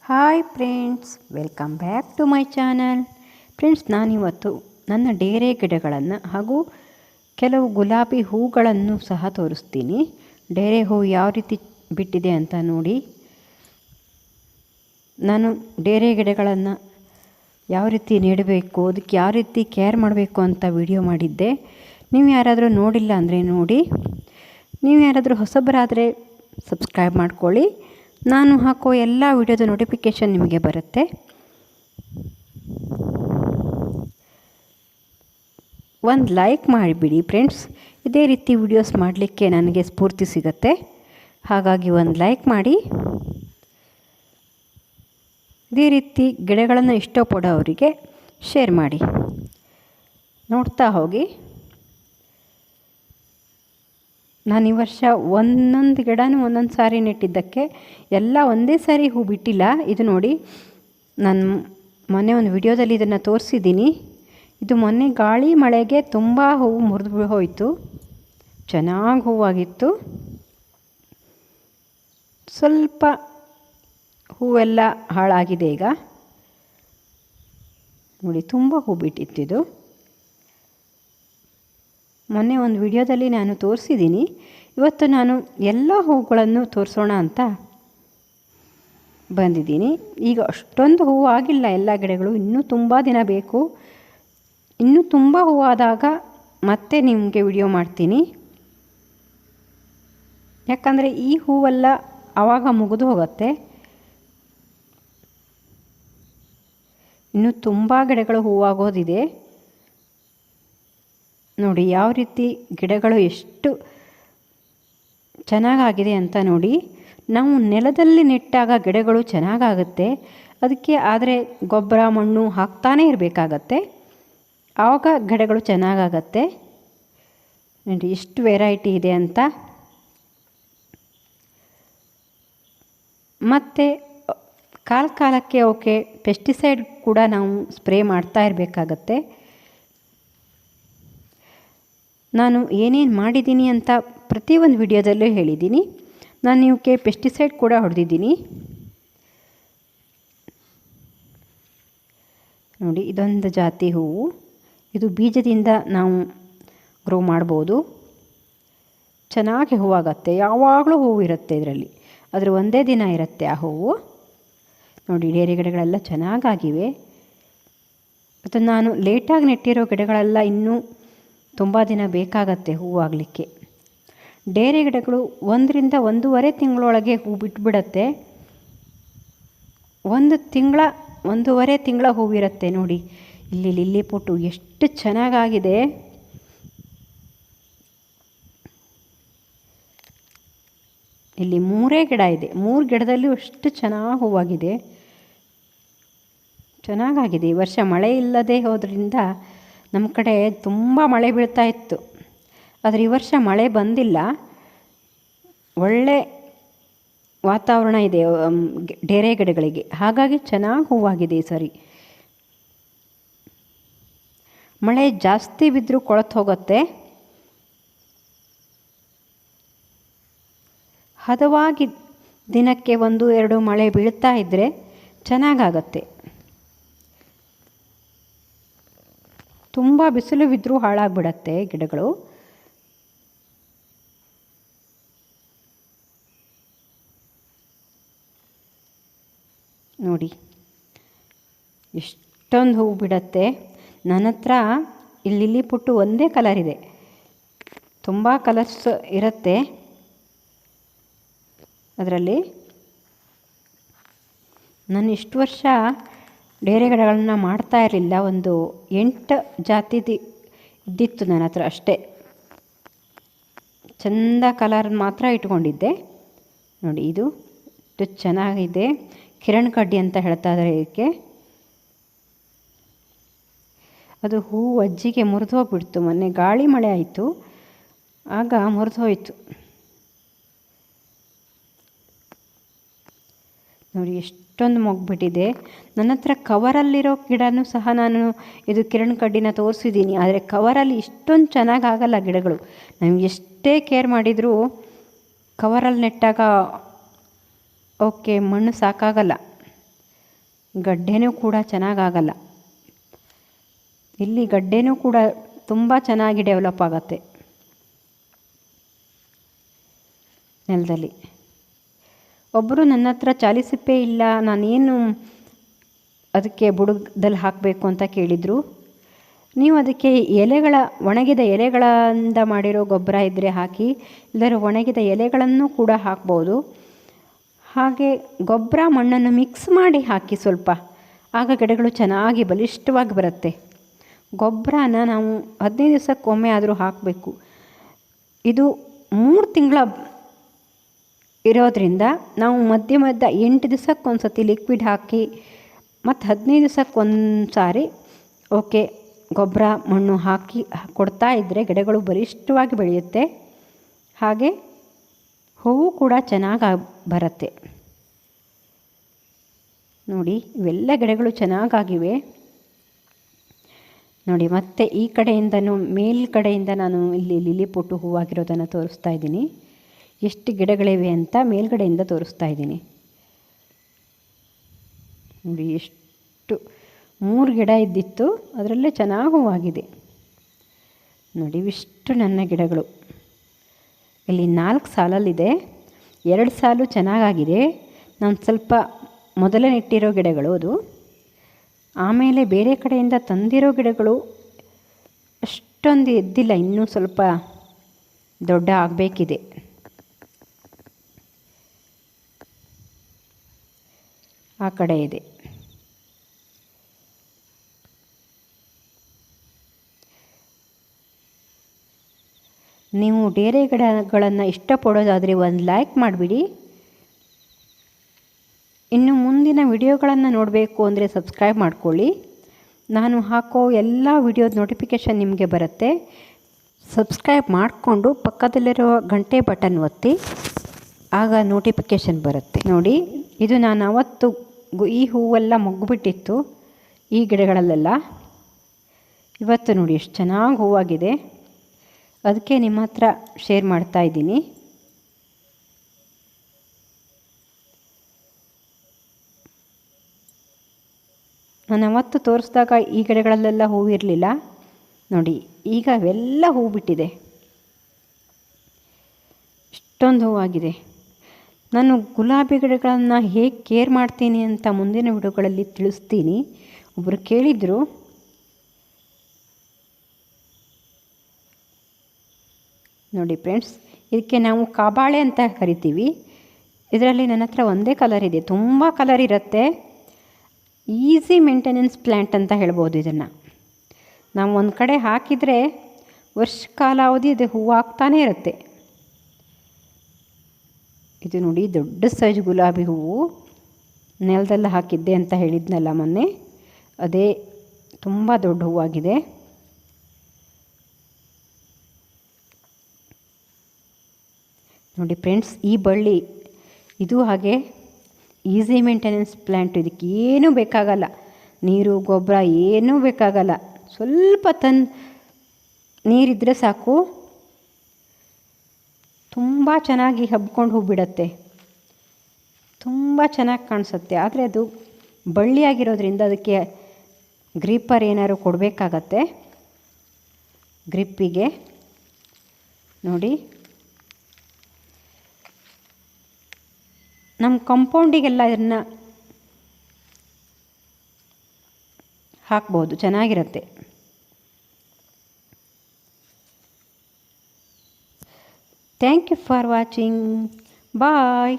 Hi friends, welcome back to my channel. Friends, ನಾನಿವತ್ತು ನನ್ನ ಡೇರೆ ಗಿಡಗಳನ್ನು ಹಾಗೂ ಕೆಲವು ಗುಲಾಬಿ ಹೂಗಳನ್ನು ಸಹ ತೋರಿಸ್ತೀನಿ. ಡೇರೆ ಹೂ ಯಾವ ರೀತಿ ಬಿಟ್ಟಿದೆ ಅಂತ ನೋಡಿ. ನಾನು ಡೇರೆ ಗಿಡಗಳನ್ನು ಯಾವ ರೀತಿ ನೆಡಬೇಕು, ಅದಕ್ಕೆ ಯಾವ ರೀತಿ ಕೇರ್ ಮಾಡಬೇಕು ಅಂತ ವಿಡಿಯೋ ಮಾಡಿದ್ದೆ. ನೀವು ಯಾರಾದರೂ ನೋಡಿಲ್ಲ ಅಂದರೆ ನೋಡಿ. ನೀವು ಯಾರಾದರೂ ಹೊಸಬರಾದರೆ ಸಬ್ಸ್ಕ್ರೈಬ್ ಮಾಡ್ಕೊಳ್ಳಿ. ನಾನು ಹಾಕೋ ಎಲ್ಲ ವಿಡಿಯೋದ ನೋಟಿಫಿಕೇಷನ್ ನಿಮಗೆ ಬರುತ್ತೆ. ಒಂದು ಲೈಕ್ ಮಾಡಿಬಿಡಿ ಫ್ರೆಂಡ್ಸ್. ಇದೇ ರೀತಿ ವಿಡಿಯೋಸ್ ಮಾಡಲಿಕ್ಕೆ ನನಗೆ ಸ್ಫೂರ್ತಿ ಸಿಗುತ್ತೆ. ಹಾಗಾಗಿ ಒಂದು ಲೈಕ್ ಮಾಡಿ. ಇದೇ ರೀತಿ ಗಿಡಗಳನ್ನು ಇಷ್ಟಪಡೋವರಿಗೆ ಶೇರ್ ಮಾಡಿ. ನೋಡ್ತಾ ಹೋಗಿ. ನಾನು ಈ ವರ್ಷ ಒಂದೊಂದು ಗಿಡನೂ ಒಂದೊಂದು ಸಾರಿ ನೆಟ್ಟಿದ್ದಕ್ಕೆ ಎಲ್ಲ ಒಂದೇ ಸಾರಿ ಹೂ ಬಿಟ್ಟಿಲ್ಲ. ಇದು ನೋಡಿ, ನಾನು ಮೊನ್ನೆ ಒಂದು ವಿಡಿಯೋದಲ್ಲಿ ಇದನ್ನು ತೋರಿಸಿದ್ದೀನಿ. ಇದು ಮೊನ್ನೆ ಗಾಳಿ ಮಳೆಗೆ ತುಂಬ ಹೂವು ಮುರಿದು ಹೋಯಿತು. ಚೆನ್ನಾಗಿ ಹೂವಾಗಿತ್ತು. ಸ್ವಲ್ಪ ಹೂವೆಲ್ಲ ಹಾಳಾಗಿದೆ ಈಗ. ನೋಡಿ, ತುಂಬ ಹೂ ಬಿಟ್ಟಿತ್ತಿದು. ಮೊನ್ನೆ ಒಂದು ವಿಡಿಯೋದಲ್ಲಿ ನಾನು ತೋರಿಸಿದ್ದೀನಿ. ಇವತ್ತು ನಾನು ಎಲ್ಲ ಹೂಗಳನ್ನು ತೋರಿಸೋಣ ಅಂತ ಬಂದಿದ್ದೀನಿ. ಈಗ ಅಷ್ಟೊಂದು ಹೂವು ಆಗಿಲ್ಲ ಎಲ್ಲ ಗಿಡಗಳು, ಇನ್ನೂ ತುಂಬ ದಿನ ಬೇಕು. ಇನ್ನೂ ತುಂಬ ಹೂವಾದಾಗ ಮತ್ತೆ ನಿಮಗೆ ವಿಡಿಯೋ ಮಾಡ್ತೀನಿ. ಯಾಕಂದರೆ ಈ ಹೂವೆಲ್ಲ ಆವಾಗ ಮುಗಿದು ಹೋಗುತ್ತೆ. ಇನ್ನೂ ತುಂಬ ಗಿಡಗಳು ಹೂವಾಗೋದಿದೆ. ನೋಡಿ ಯಾವ ರೀತಿ ಗಿಡಗಳು ಎಷ್ಟು ಚೆನ್ನಾಗಾಗಿದೆ ಅಂತ ನೋಡಿ. ನಾವು ನೆಲದಲ್ಲಿ ನೆಟ್ಟಾಗ ಗಿಡಗಳು ಚೆನ್ನಾಗಾಗುತ್ತೆ. ಅದಕ್ಕೆ ಆದರೆ ಗೊಬ್ಬರ ಮಣ್ಣು ಹಾಕ್ತಾನೇ ಇರಬೇಕಾಗತ್ತೆ. ಆವಾಗ ಗಿಡಗಳು ಚೆನ್ನಾಗಾಗತ್ತೆ. ನೋಡಿ ಎಷ್ಟು ವೆರೈಟಿ ಇದೆ ಅಂತ. ಮತ್ತು ಕಾಲಕ್ಕೆ ಅವಕ್ಕೆ ಪೆಸ್ಟಿಸೈಡ್ ಕೂಡ ನಾವು ಸ್ಪ್ರೇ ಮಾಡ್ತಾ ಇರಬೇಕಾಗತ್ತೆ. ನಾನು ಏನೇನು ಮಾಡಿದ್ದೀನಿ ಅಂತ ಪ್ರತಿಯೊಂದು ವಿಡಿಯೋದಲ್ಲೂ ಹೇಳಿದ್ದೀನಿ. ನಾನು ಇವಕ್ಕೆ ಪೆಸ್ಟಿಸೈಡ್ ಕೂಡ ಹೊಡೆದಿದ್ದೀನಿ. ನೋಡಿ, ಇದೊಂದು ಜಾತಿ ಹೂವು. ಇದು ಬೀಜದಿಂದ ನಾವು ಗ್ರೋ ಮಾಡ್ಬೋದು. ಚೆನ್ನಾಗಿ ಹೂವಾಗತ್ತೆ. ಯಾವಾಗಲೂ ಹೂವು ಇರುತ್ತೆ ಇದರಲ್ಲಿ. ಆದರೆ ಒಂದೇ ದಿನ ಇರುತ್ತೆ ಆ ಹೂವು. ನೋಡಿ, ಡೇರೆ ಗಿಡಗಳೆಲ್ಲ ಚೆನ್ನಾಗಾಗಿವೆ. ಮತ್ತು ನಾನು ಲೇಟಾಗಿ ನೆಟ್ಟಿರೋ ಗಿಡಗಳೆಲ್ಲ ಇನ್ನೂ ತುಂಬ ದಿನ ಬೇಕಾಗತ್ತೆ ಹೂವಾಗಲಿಕ್ಕೆ. ಡೇರೆ ಗಿಡಗಳು 1 ರಿಂದ 1.5 ತಿಂಗಳೊಳಗೆ ಹೂ ಬಿಟ್ಬಿಡತ್ತೆ. 1 ತಿಂಗಳ 1.5 ತಿಂಗಳ ಹೂವಿರುತ್ತೆ. ನೋಡಿ, ಇಲ್ಲಿ ಲಿಲ್ಲಿ ಪೊಟ್ಟು ಎಷ್ಟು ಚೆನ್ನಾಗಾಗಿದೆ. ಇಲ್ಲಿ 3 ಗಿಡ ಇದೆ. 3 ಗಿಡದಲ್ಲೂ ಅಷ್ಟು ಚೆನ್ನಾಗಿ ಹೂವಾಗಿದೆ. ಚೆನ್ನಾಗಾಗಿದೆ. ಈ ವರ್ಷ ಮಳೆ ಇಲ್ಲದೆ ಹೋದ್ರಿಂದ ನಮ್ಮ ಕಡೆ ತುಂಬ ಮಳೆ ಬೀಳ್ತಾ ಇತ್ತು. ಆದರೆ ಈ ವರ್ಷ ಮಳೆ ಬಂದಿಲ್ಲ. ಒಳ್ಳೆ ವಾತಾವರಣ ಇದೆ ಡೇರೆ ಗಿಡಗಳಿಗೆ. ಹಾಗಾಗಿ ಚೆನ್ನಾಗಿ ಹೂವಾಗಿದೆ ಈ ಸರಿ. ಮಳೆ ಜಾಸ್ತಿ ಬಿದ್ದರೂ ಕೊಳೆತು ಹೋಗುತ್ತೆ. ಹದವಾಗಿ ದಿನಕ್ಕೆ 1-2 ಮಳೆ ಬೀಳ್ತಾ ಇದ್ದರೆ ಚೆನ್ನಾಗಾಗತ್ತೆ. ತುಂಬ ಬಿಸಿಲು ಬಿದ್ದರೂ ಹಾಳಾಗಿಬಿಡತ್ತೆ ಗಿಡಗಳು. ನೋಡಿ ಎಷ್ಟೊಂದು ಹೂವು ಬಿಡತ್ತೆ. ನನ್ನ ಹತ್ರ ಇಲ್ಲಿ ಪುಟ್ಟು ಒಂದೇ ಕಲರ್ ಇದೆ. ತುಂಬ ಕಲರ್ಸ್ ಇರುತ್ತೆ ಅದರಲ್ಲಿ. ನಾನು ಇಷ್ಟು ವರ್ಷ ಡೇರೆ ಗಿಡಗಳನ್ನ ಮಾಡ್ತಾ ಇರಲಿಲ್ಲ. ಒಂದು 8 ಜಾತಿದು ಇದ್ದಿತ್ತು ನನ್ನ ಹತ್ರ ಅಷ್ಟೇ. ಚೆಂದ ಕಲರ್ ಮಾತ್ರ ಇಟ್ಕೊಂಡಿದ್ದೆ. ನೋಡಿ, ಇದು ಎಷ್ಟು ಚೆನ್ನಾಗಿದೆ. ಕಿರಣ್ ಕಡ್ಡಿ ಅಂತ ಹೇಳ್ತಾ ಇದ್ದಾರೆ ಇದಕ್ಕೆ. ಅದು ಹೂವು ಅಜ್ಜಿಗೆ ಮುರಿದು ಹೋಗ್ಬಿಡ್ತು. ಮೊನ್ನೆ ಗಾಳಿ ಮಳೆ ಆಯಿತು, ಆಗ ಮುರಿದು ಹೋಯಿತು. ನೋಡಿ ಎಷ್ಟೊಂದು ಮೊಗ್ಬಿಟ್ಟಿದೆ. ನನ್ನ ಹತ್ರ ಕವರಲ್ಲಿರೋ ಗಿಡನೂ ಸಹ ನಾನು ಇದು ಕಿರಣ್ ಕಡ್ಡಿನ ತೋರಿಸಿದ್ದೀನಿ. ಆದರೆ ಕವರಲ್ಲಿ ಇಷ್ಟೊಂದು ಚೆನ್ನಾಗಾಗಲ್ಲ ಗಿಡಗಳು. ನಮ್ಗೆ ಎಷ್ಟೇ ಕೇರ್ ಮಾಡಿದರೂ ಕವರಲ್ಲಿ ನೆಟ್ಟಾಗ ಓಕೆ ಮಣ್ಣು ಸಾಕಾಗಲ್ಲ. ಗಡ್ಡೆನೂ ಕೂಡ ಚೆನ್ನಾಗಾಗಲ್ಲ. ಇಲ್ಲಿ ಗಡ್ಡೆನೂ ಕೂಡ ತುಂಬ ಚೆನ್ನಾಗಿ ಡೆವಲಪ್ ಆಗುತ್ತೆ ನೆಲದಲ್ಲಿ. ಒಬ್ಬರು ನನ್ನ ಹತ್ರ ಚಾಲಿಸಿಪ್ಪೆ ಇಲ್ಲ, ನಾನೇನು ಅದಕ್ಕೆ ಬುಡದಲ್ಲಿ ಹಾಕಬೇಕು ಅಂತ ಕೇಳಿದರು. ನೀವು ಅದಕ್ಕೆ ಒಣಗಿದ ಎಲೆಗಳಿಂದ ಮಾಡಿರೋ ಗೊಬ್ಬರ ಇದ್ದರೆ ಹಾಕಿ, ಇಲ್ಲದ್ರೆ ಒಣಗಿದ ಎಲೆಗಳನ್ನು ಕೂಡ ಹಾಕ್ಬೋದು. ಹಾಗೆ ಗೊಬ್ಬರ ಮಣ್ಣನ್ನು ಮಿಕ್ಸ್ ಮಾಡಿ ಹಾಕಿ ಸ್ವಲ್ಪ, ಆಗ ಗಿಡಗಳು ಚೆನ್ನಾಗಿ ಬಲಿಷ್ಠವಾಗಿ ಬರುತ್ತೆ. ಗೊಬ್ಬರನ ನಾವು 15 ದಿವಸಕ್ಕೊಮ್ಮೆ ಆದರೂ ಹಾಕಬೇಕು. ಇದು 3 ತಿಂಗಳ ಇರೋದರಿಂದ ನಾವು ಮಧ್ಯೆ 8 ದಿವಸಕ್ಕೊಂದು ಸತಿ ಲಿಕ್ವಿಡ್ ಹಾಕಿ ಮತ್ತು 15 ದಿವಸಕ್ಕೊಂದು ಸಾರಿ ಓಕೆ ಗೊಬ್ಬರ ಮಣ್ಣು ಹಾಕಿ ಕೊಡ್ತಾ ಇದ್ದರೆ ಗಿಡಗಳು ಬಲಿಷ್ಠವಾಗಿ ಬೆಳೆಯುತ್ತೆ. ಹಾಗೆ ಹೂವು ಕೂಡ ಚೆನ್ನಾಗಿ ಬರುತ್ತೆ. ನೋಡಿ, ಇವೆಲ್ಲ ಗಿಡಗಳು ಚೆನ್ನಾಗಾಗಿವೆ ನೋಡಿ. ಮತ್ತು ಈ ಕಡೆಯಿಂದನೂ ಮೇಲ್ಗಡೆಯಿಂದ ನಾನು ಇಲ್ಲಿ ಲಿಲಿ ಪೊಟ್ಟು ಹೂವಾಗಿರೋದನ್ನು ತೋರಿಸ್ತಾ ಇದ್ದೀನಿ. ಎಷ್ಟು ಗಿಡಗಳಿವೆ ಅಂತ ಮೇಲ್ಗಡೆಯಿಂದ ತೋರಿಸ್ತಾ ಇದ್ದೀನಿ ನೋಡಿ. ಎಷ್ಟು 3 ಗಿಡ ಇದ್ದಿತ್ತು, ಅದರಲ್ಲೇ ಚೆನ್ನಾಗಿ ಹೂವಾಗಿದೆ ನೋಡಿ. ಇವಿಷ್ಟು ನನ್ನ ಗಿಡಗಳು. ಇಲ್ಲಿ 4 ಸಾಲಲ್ಲಿದೆ, 2 ಸಾಲು ಚೆನ್ನಾಗಾಗಿದೆ. ನಾನು ಸ್ವಲ್ಪ ಮೊದಲೇ ನೆಟ್ಟಿರೋ ಗಿಡಗಳು ಅದು. ಆಮೇಲೆ ಬೇರೆ ಕಡೆಯಿಂದ ತಂದಿರೋ ಗಿಡಗಳು ಅಷ್ಟೊಂದು ಎದ್ದಿಲ್ಲ, ಇನ್ನೂ ಸ್ವಲ್ಪ ದೊಡ್ಡ ಆಗಬೇಕಿದೆ. ಆ ಕಡೆ ಇದೆ. ನೀವು ಡೇರೆ ಗಿಡಗಳನ್ನು ಇಷ್ಟಪಡೋದಾದರೆ ಒಂದು ಲೈಕ್ ಮಾಡಿಬಿಡಿ. ಇನ್ನು ಮುಂದಿನ ವಿಡಿಯೋಗಳನ್ನು ನೋಡಬೇಕು ಅಂದರೆ ಸಬ್ಸ್ಕ್ರೈಬ್ ಮಾಡ್ಕೊಳ್ಳಿ. ನಾನು ಹಾಕೋ ಎಲ್ಲ ವಿಡಿಯೋದ ನೋಟಿಫಿಕೇಷನ್ ನಿಮಗೆ ಬರುತ್ತೆ. ಸಬ್ಸ್ಕ್ರೈಬ್ ಮಾಡಿಕೊಂಡು ಪಕ್ಕದಲ್ಲಿರೋ ಗಂಟೆ ಬಟನ್ ಒತ್ತಿ, ಆಗ ನೋಟಿಫಿಕೇಷನ್ ಬರುತ್ತೆ ನೋಡಿ. ಇದು ನಾನು ಅವತ್ತು ಈ ಹೂವೆಲ್ಲ ಮೊಗ್ಗುಬಿಟ್ಟಿತ್ತು ಈ ಗಿಡಗಳಲ್ಲೆಲ್ಲ. ಇವತ್ತು ನೋಡಿ ಎಷ್ಟು ಚೆನ್ನಾಗಿ ಹೂವಾಗಿದೆ, ಅದಕ್ಕೆ ನಿಮ್ಮ ಹತ್ರ ಶೇರ್ ಮಾಡ್ತಾ ಇದ್ದೀನಿ. ನಾನು ಅವತ್ತು ತೋರಿಸಿದಾಗ ಈ ಗಿಡಗಳಲ್ಲೆಲ್ಲ ಹೂವಿರಲಿಲ್ಲ ನೋಡಿ. ಈಗ ಅವೆಲ್ಲ ಹೂ ಬಿಟ್ಟಿದೆ, ಇಷ್ಟೊಂದು ಹೂವಾಗಿದೆ. ನಾನು ಗುಲಾಬಿ ಗಿಡಗಳನ್ನು ಹೇಗೆ ಕೇರ್ ಮಾಡ್ತೀನಿ ಅಂತ ಮುಂದಿನ ವಿಡಿಯೋಗಳಲ್ಲಿ ತಿಳಿಸ್ತೀನಿ. ಒಬ್ಬರು ಕೇಳಿದರು, ನೋಡಿ ಫ್ರೆಂಡ್ಸ್, ಇದಕ್ಕೆ ನಾವು ಕಾಬಾಳೆ ಅಂತ ಕರಿತೀವಿ. ಇದರಲ್ಲಿ ನನ್ನ ಹತ್ರ ಒಂದೇ ಕಲರ್ ಇದೆ, ತುಂಬ ಕಲರ್ ಇರುತ್ತೆ. ಈಸಿ ಮೇಂಟೆನೆನ್ಸ್ ಪ್ಲ್ಯಾಂಟ್ ಅಂತ ಹೇಳ್ಬೋದು. ಇದನ್ನು ನಾವು ಒಂದು ಕಡೆ ಹಾಕಿದರೆ ವರ್ಷ ಕಾಲಾವಧಿ ಇದು ಹೂವು ಆಗ್ತಾನೇ ಇರುತ್ತೆ. ಇದು ನೋಡಿ, ದೊಡ್ಡ ಸೈಜ್ ಗುಲಾಬಿ ಹೂವು ನೆಲದಲ್ಲಿ ಹಾಕಿದ್ದೆ ಅಂತ ಹೇಳಿದ್ನಲ್ಲ ಮೊನ್ನೆ, ಅದೇ ತುಂಬ ದೊಡ್ಡ ಹೂವಾಗಿದೆ. ನೋಡಿ ಫ್ರೆಂಡ್ಸ್, ಈ ಬಳ್ಳಿ ಇದು ಹಾಗೆ ಈಸಿ ಮೇಂಟೆನೆನ್ಸ್ ಪ್ಲ್ಯಾಂಟ್. ಇದಕ್ಕೆ ಏನೂ ಬೇಕಾಗಲ್ಲ, ನೀರು ಗೊಬ್ಬರ ಏನೂ ಬೇಕಾಗಲ್ಲ. ಸ್ವಲ್ಪ ನೀರಿದ್ದರೆ ಸಾಕು, ತುಂಬ ಚೆನ್ನಾಗಿ ಹಬ್ಕೊಂಡು ಹೂ ಬಿಡುತ್ತೆ, ತುಂಬ ಚೆನ್ನಾಗಿ ಕಾಣಿಸುತ್ತೆ. ಆದರೆ ಅದು ಬಳ್ಳಿಯಾಗಿರೋದ್ರಿಂದ ಅದಕ್ಕೆ ಗ್ರಿಪ್ಪರ್ ಏನಾದ್ರು ಕೊಡಬೇಕಾಗತ್ತೆ. ಗ್ರಿಪ್ಪಿಗೆ ನೋಡಿ, ನಮ್ಮ ಕಾಂಪೌಂಡಿಗೆಲ್ಲ ಇದನ್ನು ಹಾಕ್ಬೋದು, ಚೆನ್ನಾಗಿರುತ್ತೆ. Thank you for watching. Bye.